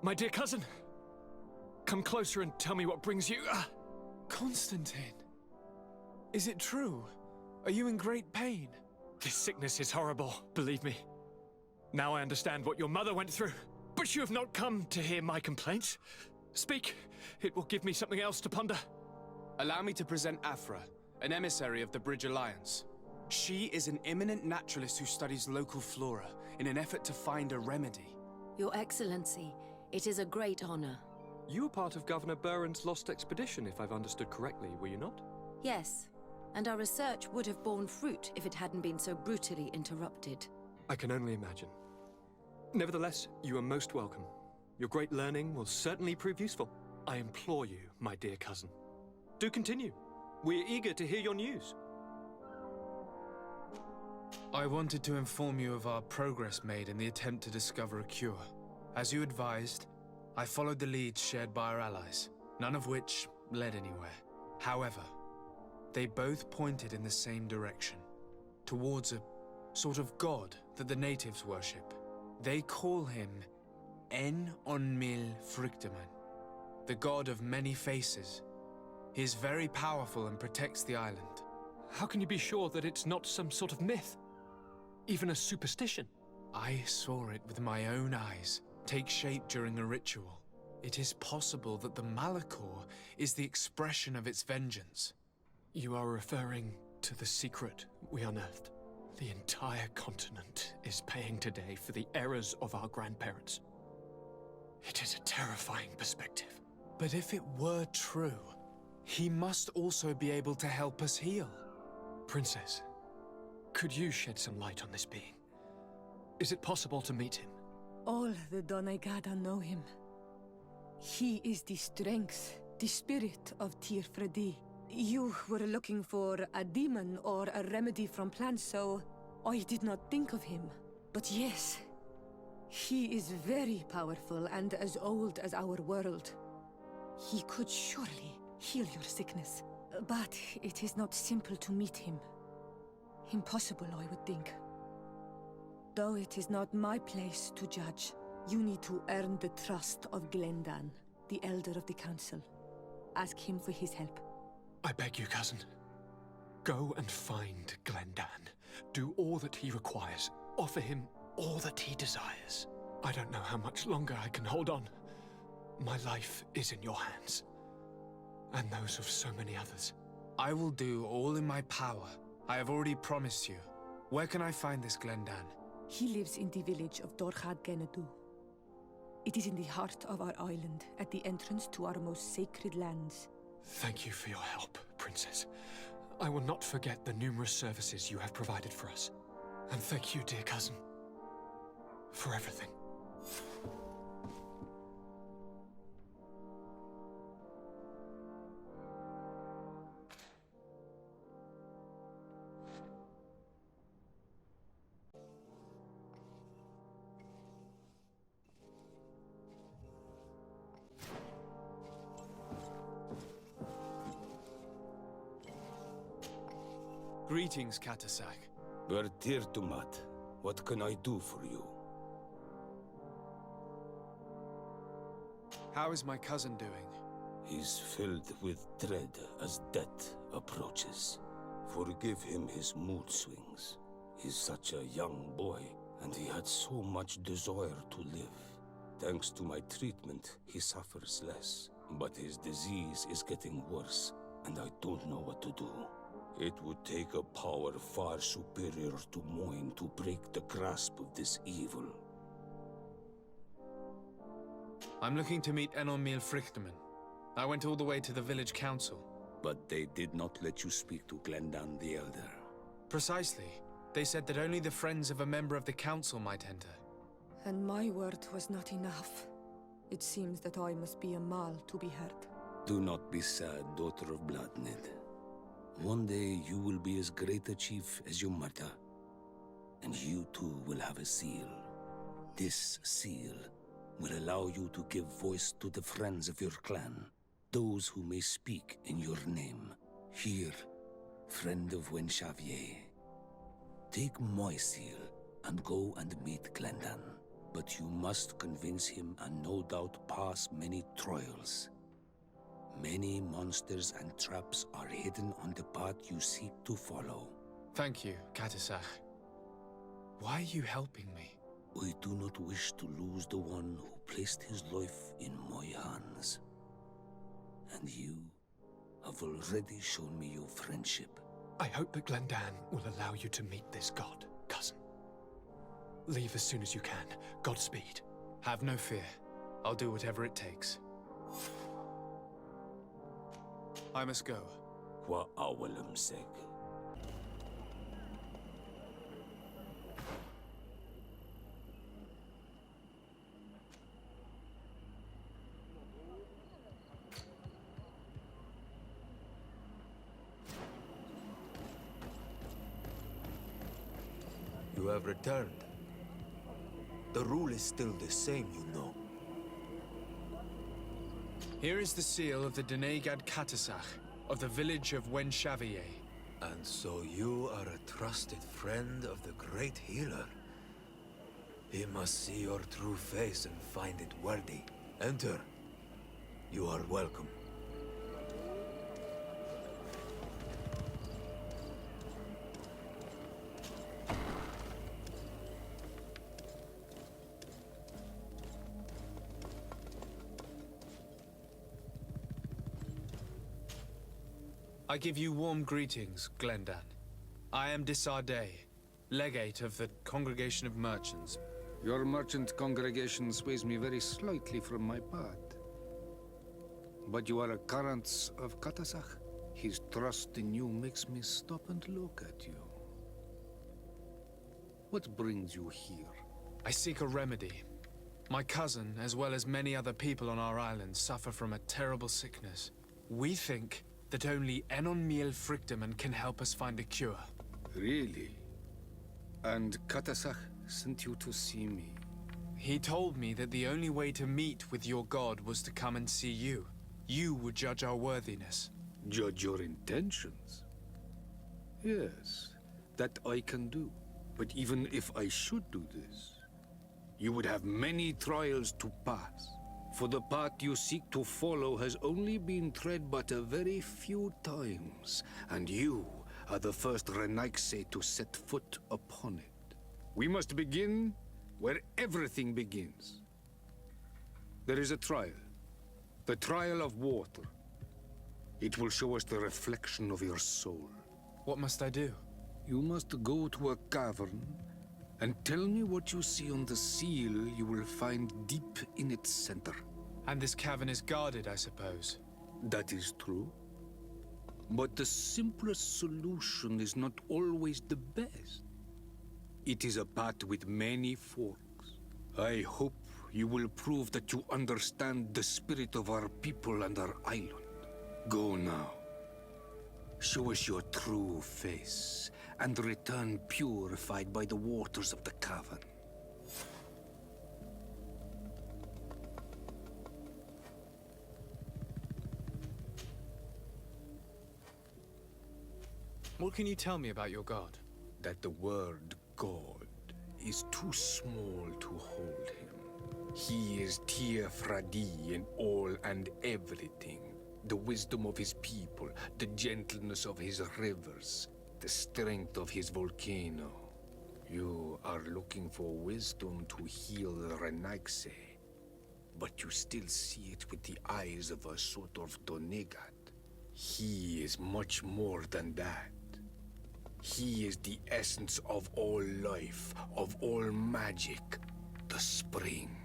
My dear cousin, come closer and tell me what brings you. Constantine, is it true? Are you in great pain? This sickness is horrible, believe me. Now I understand what your mother went through. But you have not come to hear my complaints. Speak, it will give me something else to ponder. Allow me to present Afra, an emissary of the Bridge Alliance. She is an eminent naturalist who studies local flora in an effort to find a remedy. Your Excellency, it is a great honor. You were part of Governor Buren's lost expedition, if I've understood correctly, were you not? Yes, and our research would have borne fruit if it hadn't been so brutally interrupted. I can only imagine. Nevertheless, you are most welcome. Your great learning will certainly prove useful. I implore you, my dear cousin. Do continue. We are eager to hear your news. I wanted to inform you of our progress made in the attempt to discover a cure. As you advised, I followed the leads shared by our allies, none of which led anywhere. However, they both pointed in the same direction, towards a sort of god that the natives worship. They call him En-on-mil Frictaman, the god of many faces. He is very powerful and protects the island. How can you be sure that it's not some sort of myth? Even a superstition? I saw it with my own eyes take shape during a ritual. It is possible that the Malachor is the expression of its vengeance. You are referring to the secret we unearthed. The entire continent is paying today for the errors of our grandparents. It is a terrifying perspective. But if it were true, he must also be able to help us heal. Princess, could you shed some light on this being? Is it possible to meet him? All the Doneigada know him. He is the strength, the spirit of Tirfredi. You were looking for a demon or a remedy from plants, so I did not think of him. But yes, he is very powerful and as old as our world. He could surely heal your sickness. But it is not simple to meet him. Impossible, I would think. Though it is not my place to judge, you need to earn the trust of Glendan, the Elder of the Council. Ask him for his help. I beg you, cousin. Go and find Glendan. Do all that he requires. Offer him all that he desires. I don't know how much longer I can hold on. My life is in your hands. And those of so many others. I will do all in my power. I have already promised you. Where can I find this Glendan? He lives in the village of Dorchad Genadu. It is in the heart of our island, at the entrance to our most sacred lands. Thank you for your help, Princess. I will not forget the numerous services you have provided for us. And thank you, dear cousin, for everything. Greetings, Katasak. Bertirtumat, what can I do for you? How is my cousin doing? He's filled with dread as death approaches. Forgive him his mood swings. He's such a young boy, and he had so much desire to live. Thanks to my treatment, he suffers less. But his disease is getting worse, and I don't know what to do. It would take a power far superior to mine to break the grasp of this evil. I'm looking to meet En-on-mil Frictaman. I went all the way to the village council. But they did not let you speak to Glendan the Elder. Precisely. They said that only the friends of a member of the council might enter. And my word was not enough. It seems that I must be a Mal to be heard. Do not be sad, daughter of Bloodnid. One day you will be as great a chief as your mother. And you too will have a seal. This seal will allow you to give voice to the friends of your clan. Those who may speak in your name. Here, friend of Wenxavier. Take my seal and go and meet Glendan. But you must convince him and no doubt pass many trials. Many monsters and traps are hidden on the path you seek to follow. Thank you, Katasach. Why are you helping me? I do not wish to lose the one who placed his life in my hands. And you have already shown me your friendship. I hope that Glendan will allow you to meet this god, cousin. Leave as soon as you can. Godspeed. Have no fear. I'll do whatever it takes. I must go. Wa awalam seg. You have returned. The rule is still the same, you know. Here is the seal of the Denegad Katasach, of the village of Wenshavier. And so you are a trusted friend of the great healer. He must see your true face and find it worthy. Enter. You are welcome. I give you warm greetings, Glendan. I am Disarday, legate of the Congregation of Merchants. Your merchant congregation sways me very slightly from my path. But you are a current of Katasach. His trust in you makes me stop and look at you. What brings you here? I seek a remedy. My cousin, as well as many other people on our island, suffer from a terrible sickness. We think that only Enon Miel Frictamen can help us find a cure. Really? And Katasach sent you to see me? He told me that the only way to meet with your god was to come and see you. You would judge our worthiness. Judge your intentions? Yes, that I can do. But even if I should do this, you would have many trials to pass. For the path you seek to follow has only been tread but a very few times, and you are the first Renaigse to set foot upon it. We must begin where everything begins. There is a trial. The trial of water. It will show us the reflection of your soul. What must I do? You must go to a cavern and tell me what you see on the seal you will find deep in its center. And this cavern is guarded, I suppose. That is true. But the simplest solution is not always the best. It is a path with many forks. I hope you will prove that you understand the spirit of our people and our island. Go now. Show us your true face, and return purified by the waters of the cavern. What can you tell me about your god? That the word God is too small to hold him. He is Tir Fradi in all and everything. The wisdom of his people, the gentleness of his rivers, the strength of his volcano. You are looking for wisdom to heal the Renaigse, but you still see it with the eyes of a sort of Donegat. He is much more than that. He is the essence of all life, of all magic, the spring.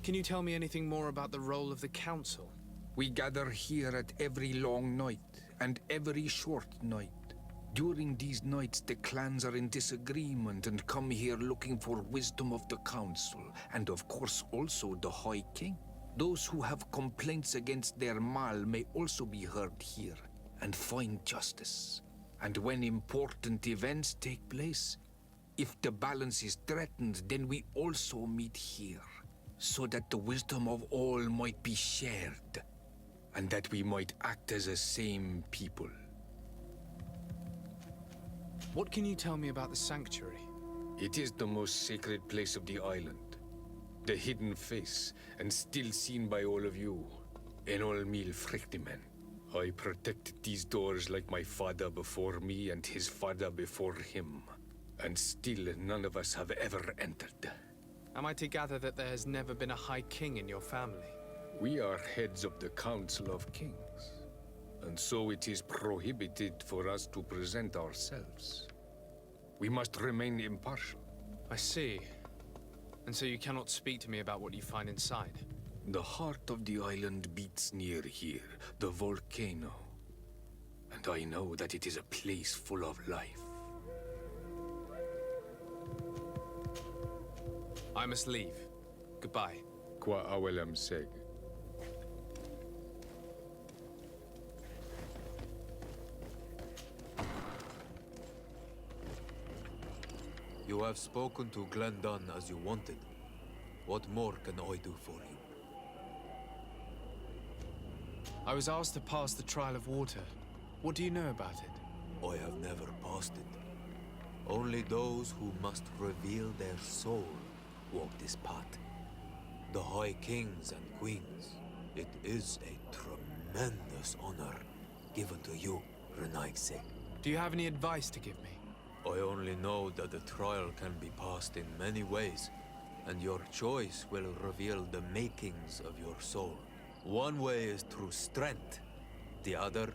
Can you tell me anything more about the role of the council? We gather here at every long night and every short night. During these nights, the clans are in disagreement and come here looking for wisdom of the council, and of course also the High King. Those who have complaints against their Mal may also be heard here and find justice. And when important events take place, if the balance is threatened, then we also meet here, so that the wisdom of all might be shared, and that we might act as a same people. What can you tell me about the sanctuary? It is the most sacred place of the island. The hidden face, and still seen by all of you. Enol Mil Frictimen. I protected these doors like my father before me and his father before him. And still none of us have ever entered. Am I to gather that there has never been a High King in your family? We are heads of the Council of Kings. And so it is prohibited for us to present ourselves. We must remain impartial. I see. And so you cannot speak to me about what you find inside? The heart of the island beats near here, the volcano. And I know that it is a place full of life. I must leave. Goodbye. Qua awelam seg. You have spoken to Glendan as you wanted. What more can I do for you? I was asked to pass the trial of water. What do you know about it? I have never passed it. Only those who must reveal their soul walk this path. The High Kings and Queens. It is a tremendous honor given to you, Renaigse. Do you have any advice to give me? I only know that the trial can be passed in many ways, and your choice will reveal the makings of your soul. One way is through strength, the other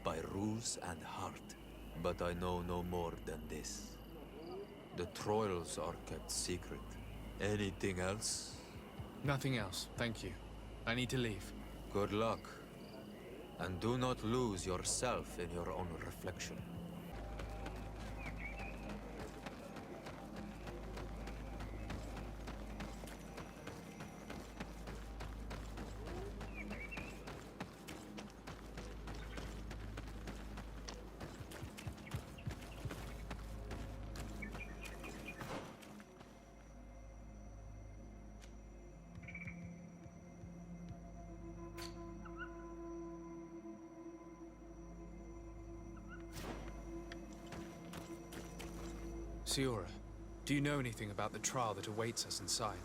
by ruse and heart. But I know no more than this. The trials are kept secret. Anything else? Nothing else, thank you. I need to leave. Good luck. And do not lose yourself in your own reflection. Siora, do you know anything about the trial that awaits us inside?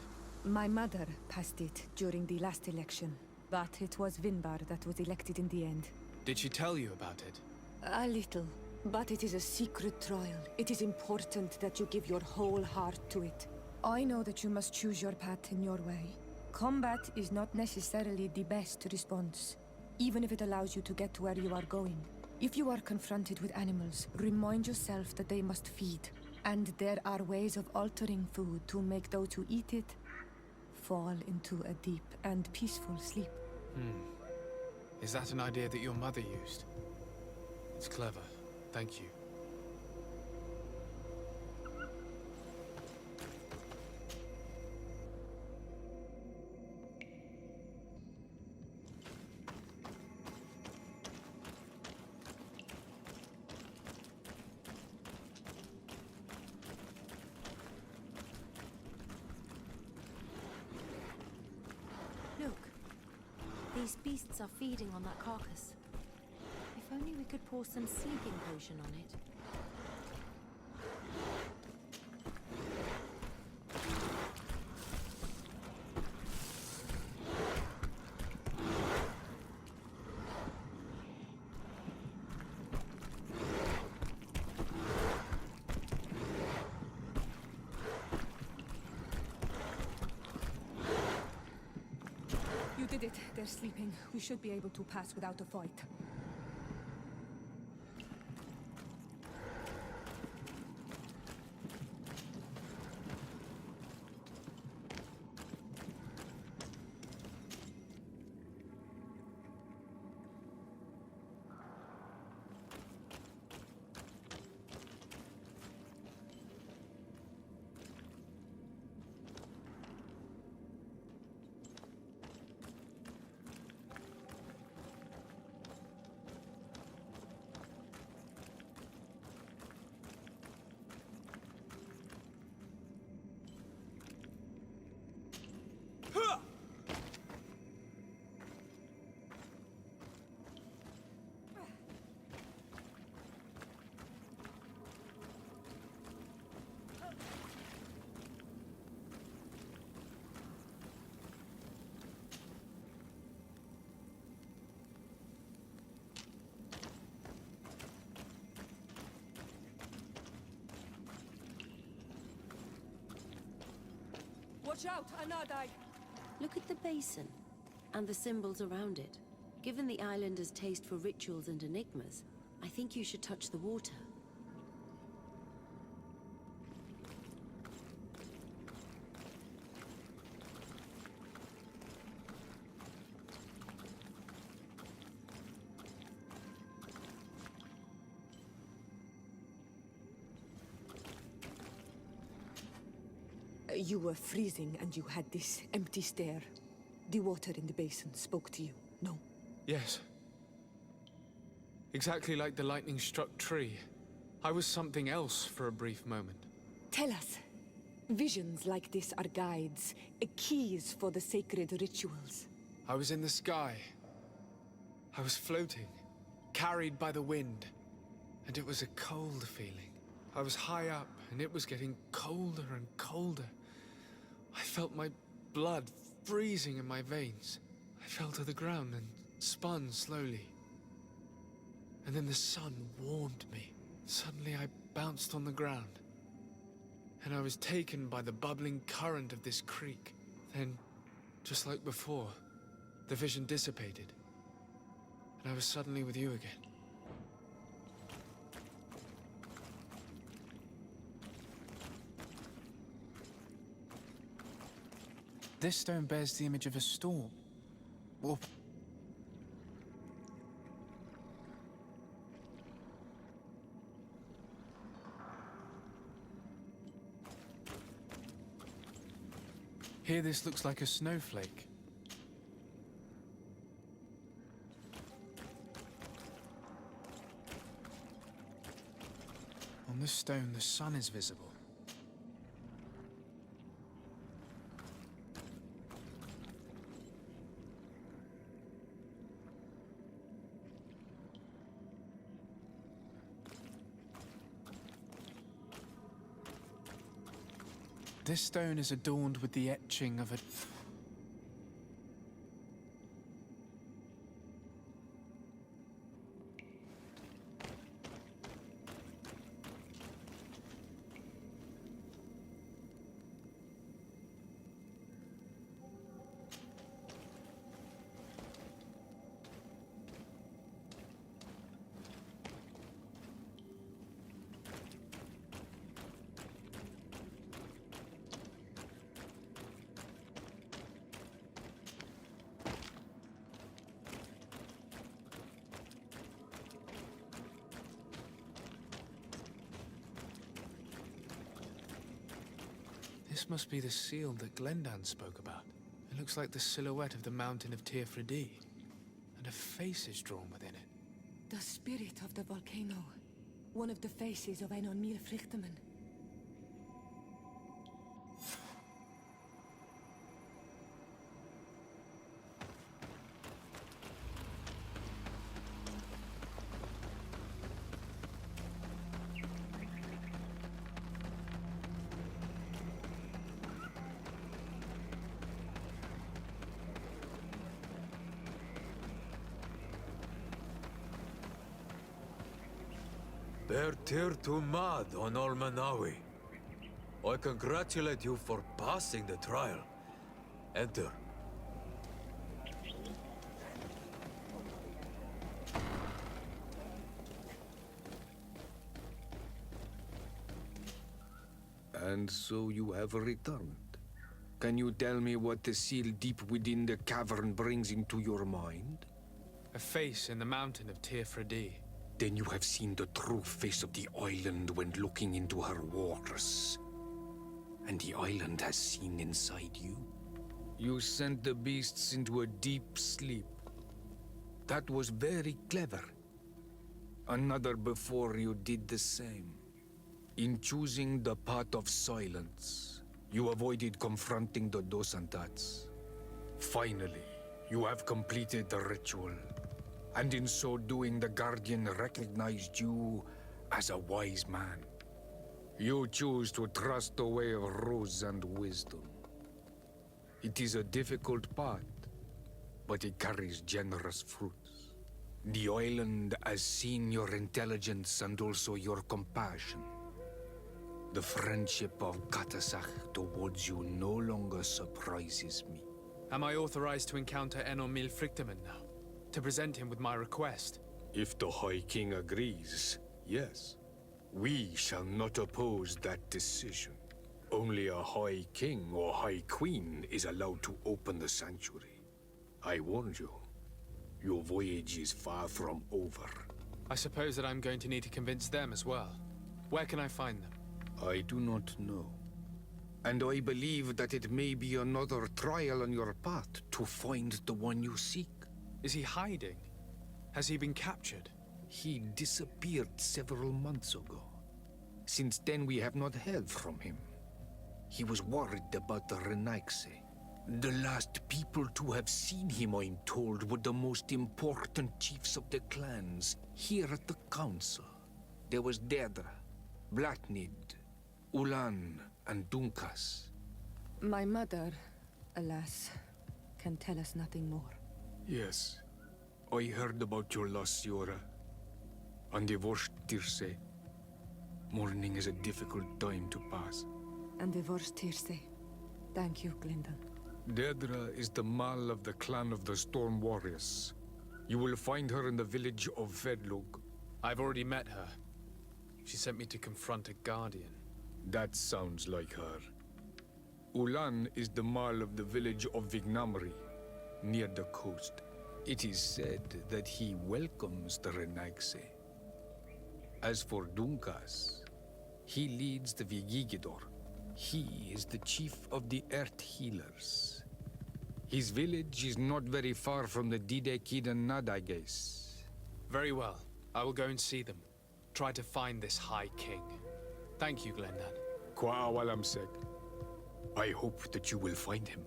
My mother passed it during the last election, but it was Vinbar that was elected in the end. Did she tell you about it? A little, but it is a secret trial. It is important that you give your whole heart to it. I know that you must choose your path in your way. Combat is not necessarily the best response, even if it allows you to get to where you are going. If you are confronted with animals, remind yourself that they must feed. And there are ways of altering food to make those who eat it fall into a deep and peaceful sleep. Is that an idea that your mother used? It's clever. Thank you. Look. These beasts are feeding on that carcass. If only we could pour some sleeping potion on it. You did it. They're sleeping. We should be able to pass without a fight. Watch out, Anadai! Look at the basin, and the symbols around it. Given the islanders' taste for rituals and enigmas, I think you should touch the water. You were freezing and you had this empty stare. The water in the basin spoke to you, no? Yes. Exactly like the lightning-struck tree. I was something else for a brief moment. Tell us. Visions like this are guides, keys for the sacred rituals. I was in the sky. I was floating, carried by the wind. And it was a cold feeling. I was high up, and it was getting colder and colder. I felt my blood freezing in my veins. I fell to the ground and spun slowly. And then the sun warmed me. Suddenly I bounced on the ground. And I was taken by the bubbling current of this creek. Then, just like before, the vision dissipated. And I was suddenly with you again. This stone bears the image of a storm. Or... Here this looks like a snowflake. On this stone, the sun is visible. This stone is adorned with the etching of a... This must be the seal that Glendan spoke about. It looks like the silhouette of the mountain of Teerfredi, and a face is drawn within it. The spirit of the volcano. One of the faces of Einon Mir Frichtemann. Bertir to Mad on Olmanawi. I congratulate you for passing the trial. Enter. And so you have returned. Can you tell me what the seal deep within the cavern brings into your mind? A face in the mountain of Teerfredi. Then you have seen the true face of the island when looking into her waters. And the island has seen inside you. You sent the beasts into a deep sleep. That was very clever. Another before you did the same. In choosing the path of silence, you avoided confronting the Dosantats. Finally, you have completed the ritual. And in so doing, the Guardian recognized you as a wise man. You choose to trust the way of rules and wisdom. It is a difficult path, but it carries generous fruits. The island has seen your intelligence and also your compassion. The friendship of Katasach towards you no longer surprises me. Am I authorized to encounter Enormil Frichtemann now? To present him with my request? If the High King agrees, yes. We shall not oppose that decision. Only a High King or High Queen is allowed to open the sanctuary. I warned you. Your voyage is far from over. I suppose that I'm going to need to convince them as well. Where can I find them? I do not know. And I believe that it may be another trial on your path to find the one you seek. Is he hiding? Has he been captured? He disappeared several months ago. Since then, we have not heard from him. He was worried about the Renaigse. The last people to have seen him, I'm told, were the most important chiefs of the clans here at the council. There was Deirdre, Blatnid, Ulan, and Dunkas. My mother, alas, can tell us nothing more. Yes, I heard about your loss, Siora. And divorced Tirce. Mourning is a difficult time to pass. And divorced Tirce. Thank you, Glyndon. Deirdre is the Mal of the clan of the Storm Warriors. You will find her in the village of Vedlug. I've already met her. She sent me to confront a guardian. That sounds like her. Ulan is the Mal of the village of Vignamri, near the coast. It is said that he welcomes the Renaigse. As for Dunkas, he leads the Vigigidor. He is the chief of the Earth Healers. His village is not very far from the Didekidan Nadages. Very well. I will go and see them. Try to find this High King. Thank you, Glendan. Kwa awalamsek. I hope that you will find him.